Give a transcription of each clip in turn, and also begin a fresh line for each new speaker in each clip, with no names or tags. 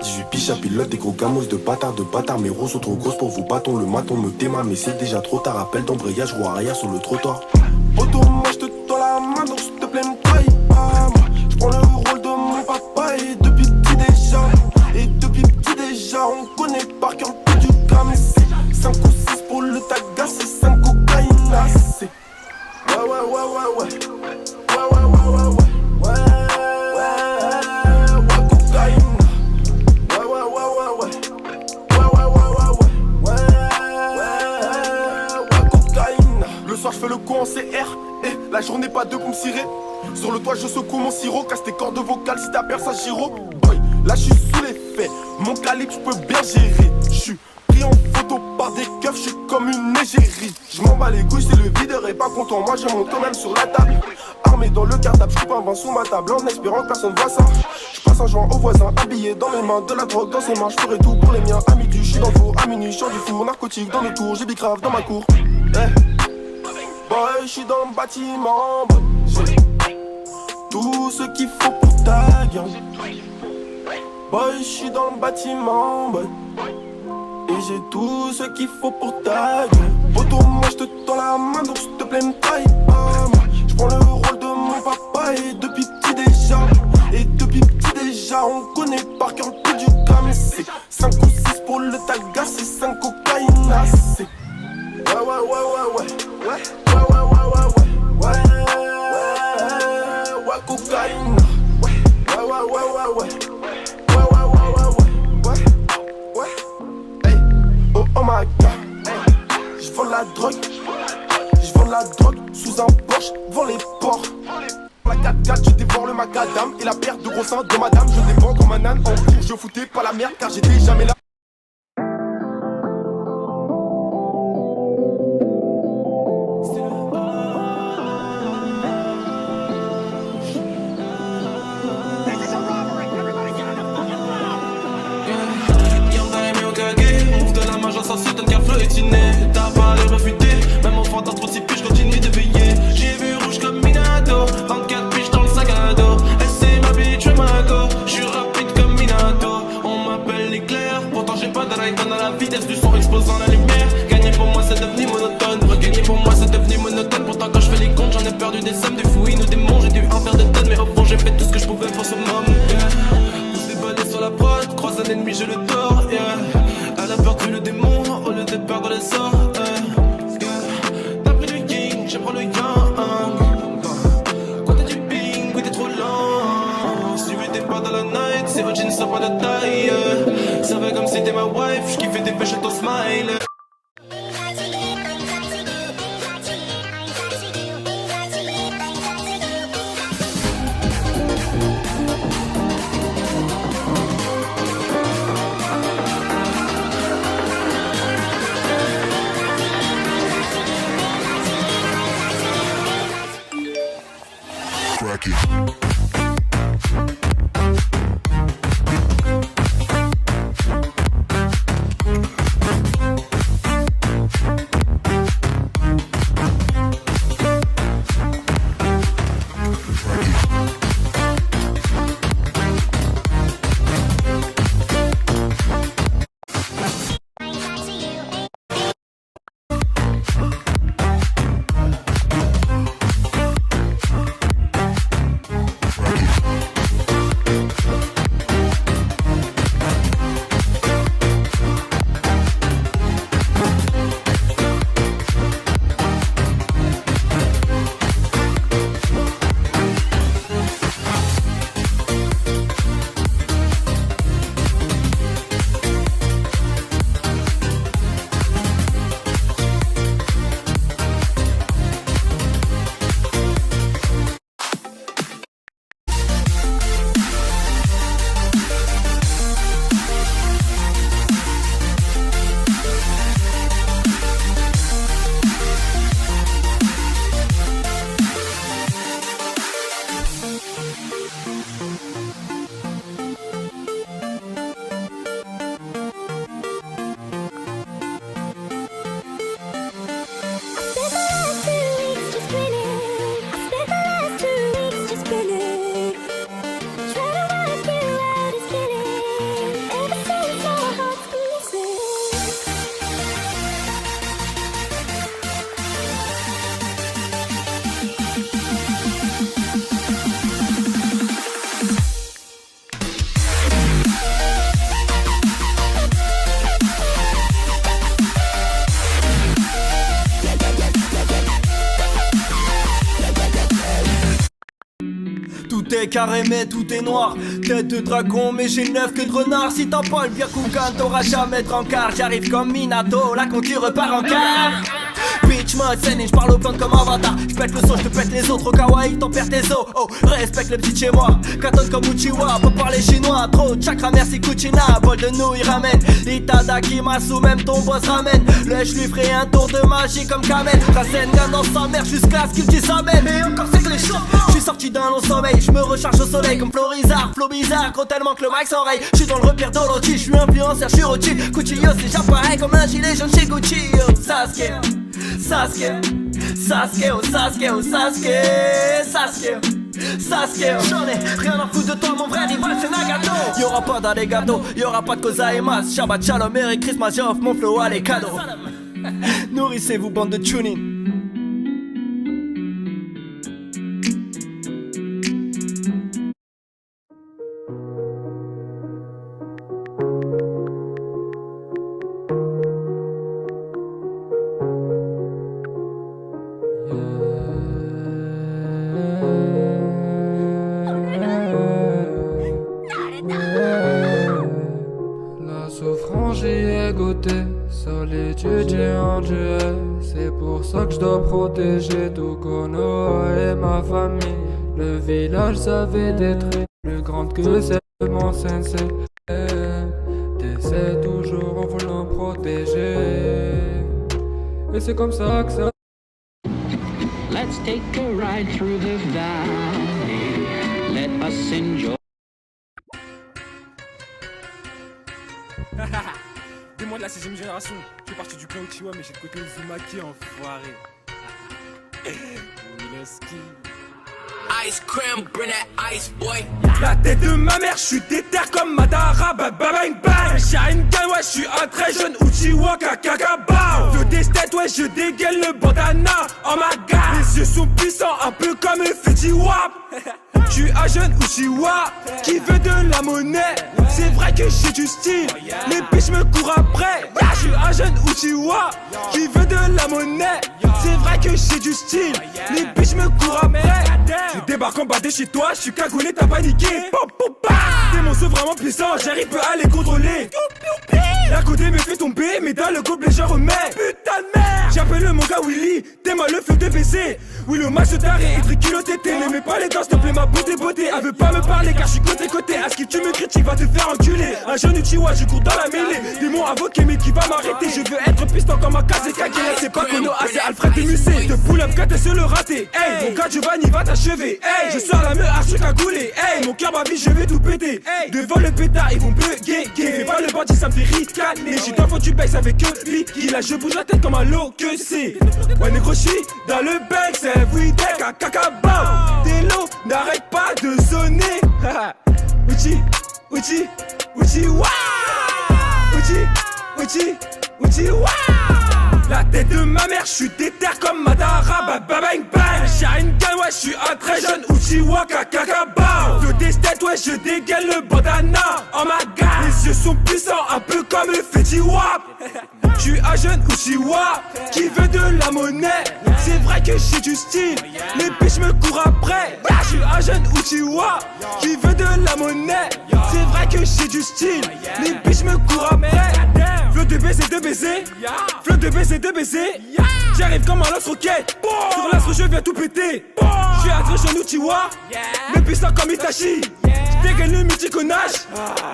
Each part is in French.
18 piges à pilote, des gros gamos de bâtards, mes roues sont trop grosses pour vous bâton, le maton me démarre, mais c'est déjà trop tard, appel d'embrayage, roue arrière sur le trottoir. Auto, moi je te tends la main, donc s'il te plaît me trahis pas, moi je prends le rôle de mon papa et depuis petit déjà, on connaît par cœur le du gars, mais c'est 5 ou 6 pour le tagas, c'est 5 cocaïne, c'est ouais. Le soir je fais le con en CR, et la journée pas de pour me cirer. Sur le toit je secoue mon sirop, casse tes cordes vocales si t'as perdu ça giro. Boy, là je suis sous l'effet, mon calibre je peux bien gérer. Je suis pris en photo par des keufs, je suis comme une égérie. Je m'en bats les couilles, c'est le videur est pas content, moi je monte même sur la table. Armé dans le cartable, je coupe un vin sous ma table en espérant que personne voit ça. Je passe un joint au voisin, habillé dans mes mains, de la drogue dans ses mains, je ferai tout pour les miens. À midi, je suis dans le four, à minuit, je sors du four, narcotique dans le tour, j'ai bicrave dans ma cour. Boy, je suis dans le bâtiment, boy. J'ai tout ce qu'il faut pour ta gueule. Boy, je suis dans le bâtiment, boy. Et j'ai tout ce qu'il faut pour ta gueule. Autour moi je te tends la main, donc s'il te plaît me trahis pas, moi. Je prends le rôle de mon papa et depuis petit déjà, on connaît par cœur le prix du gars, mais c'est 5 ou 6 pour le tagas, c'est 5 cocaïne, c'est ouais, cocaïne, ouais, hey, oh my god, j'vends la drogue sous un Porsche, devant les ports. La 4x4, je dévore le macadam et la paire de gros seins de madame, je dévore comme un âne en cours, je foutais pas la merde car j'étais jamais là.
T'as pas les refuté, même enfant dans 36 piges, je continue de veiller. J'ai vu rouge comme Minato, 24 piges dans le sac à dos. Elle c'est ma bitch, ma go, j'suis rapide comme Minato. On m'appelle l'éclair, pourtant j'ai pas de ride dans la vitesse du son exposant la lumière. Gagner pour moi c'est devenu monotone, regagner pour moi c'est devenu monotone. Pourtant quand je fais les comptes j'en ai perdu des sommes, des fouines ou des monts. J'ai dû en faire des tonnes, mais au fond j'ai fait tout ce que je pouvais pour ce moment. Pousse des balais sur la prod, croise un ennemi je le tords, Elle a peur que le démon, au lieu de perdre les sorts, T'as pris du yin, j'ai pris le yang. Quand t'as du ping, oui t'es trop lent. Si t'es pas dans la night, c'est votre jean, ça pas de taille. Ça va comme si t'es ma wife, j'kiffais des pêches à ton smile.
est carré mais tout est noir. Tête de dragon mais j'ai le neuf que de renard. Si t'as pas le Byakugan t'auras jamais de rencard. J'arrive comme Minato, là quand tu repars en quart. Bitch mode scène et j'parle aux plantes comme Avatar. J'pète le son, j'te pète les autres. Au kawaii t'en perds tes os. Oh, respecte le petit chez moi. Katon comme Uchiwa, peut parler chinois. Trop de chakra, merci Kuchina. Bol de nouilles ramène Itadaki Masu, même ton boss ramène. Le je lui ferai un tour de magie comme Kamen. Rasengan dans sa mère jusqu'à ce qu'il dise amen. Et encore c'est que les choses. J'suis sorti d'un long sommeil, j'me recharge au soleil comme Florizard. Flow bizarre, gros tellement que le mic s'enraye. J'suis dans le repère d'Orochi, j'suis influenceur, j'suis Rochi. Cuchillo c'est déjà pareil comme un gilet jaune chez Gucci. Oh, Sasuke, Sasuke, Sasuke, oh Sasuke, oh Sasuke, Sasuke, Sasuke. J'en ai rien à foutre de toi mon vrai rival c'est Nagato. Y'aura pas d'alligato, y'aura pas de Kozaimasu. Shabbat Shalom, Merry Christmas, j'offre mon flow à les cadeaux. Nourrissez-vous bande de tuning.
La souffrance j'y ai goûté, solitude j'ai enduré. C'est pour ça que je dois protéger tout Konoha et ma famille. Le village savait d'être plus grande que celle de mon sensei. T'essaies toujours en voulant protéger. Et c'est comme ça que ça.
Let's take a ride through the valley. Let us enjoy.
Dis-moi de la 6ème génération. Je suis parti du clan Uchiwa, mais j'ai le côté Uzumaki enfoiré. Miloski.
Ice cream, bring that ice boy.
La tête de ma mère, je suis déter comme Madara, bang bang bang. Sharingan, ouais, je suis un très jeune Uchiwa, kakakabao. Le destin, ouais, je dégaine le bandana, oh my god. Les yeux sont puissants, un peu comme Fetty Wap. Je suis un jeune Uchiwa qui veut de la monnaie. C'est vrai que j'ai du style, les biches me courent après. Je suis un jeune Uchiwa qui veut de la monnaie. C'est vrai que j'ai du style, les biches me courent après. Je débarque en bas de chez toi, je suis cagoulé, t'as paniqué. Tes monstres vraiment puissants, j'arrive peu à les contrôler. L'à côté me fait tomber, mais dans le gobelet je remets. Putain de merde, j'appelle mon gars Willy, t'es mal le feu de baiser. Oui le match se taré et triculotté, n'aimais pas les dents, s'il te plaît ma beauté. Elle veut pas me parler car je suis côté côté. À ce que tu me critiques va te faire enculer. Un jeune Uchiwa, je cours dans la mêlée. Démon invoqué mais qui va m'arrêter. Je veux être piston comme un casé Kagela. C'est pas Konoha, c'est Alfred et Musée. Te pull up quand t'es seul le raté. Hey, mon gars Giovanni va t'achever. Hey, je sors la meuf, archi cagoulé. Hey, mon cœur ma vie, je vais tout péter. Hey, devant le pétard, ils vont bugger. Mais pas le bandit, ça me fait ricaner. J'suis dans le fond du bec, ça fait que piquer. Là, je bouge la tête comme un lot que c'est. Ouais, négro, j'suis dans le bec, c'est everyday, kakakabao. Tes lots n'arrête pas de sonner. Uchi, Uchi, Uchi, wa. Uchi, Uchi, Uchi, wa. La tête de ma mère, je suis déter comme Madara, bang bang bang. Sharingan, ouais, je suis un très jeune Uchiwa, kakakabao. Le destin, ouais, je dégaine le bandana, oh my god. Les yeux sont puissants, un peu comme Fetty Wap. Je suis un jeune Uchiwa qui veut de la monnaie. C'est vrai que j'ai du style, les biches me courent après. Je suis un jeune Uchiwa qui veut de la monnaie. C'est vrai que j'ai du style, les biches me courent après. Flot de baiser, de baiser. Flot de baiser, de baiser. J'arrive comme un lance-roquette. Sur l'astre, je viens tout péter. Je suis un très jeune Uchiwa, mais puissant comme Itachi. Dégaine le mythiconnage.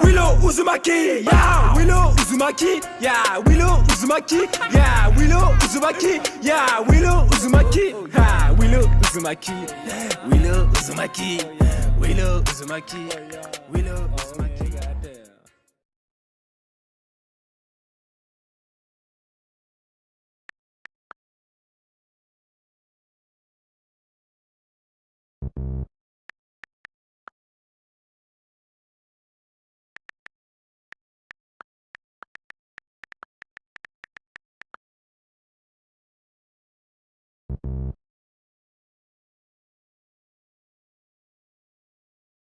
Willow Uzumaki, yeah. Willow Uzumaki, yeah. Willow Uzumaki, yeah. Willow Uzumaki, yeah. Willow Uzumaki, ha. Willow Uzumaki, Willow Uzumaki, Willow Uzumaki, Willow Uzumaki.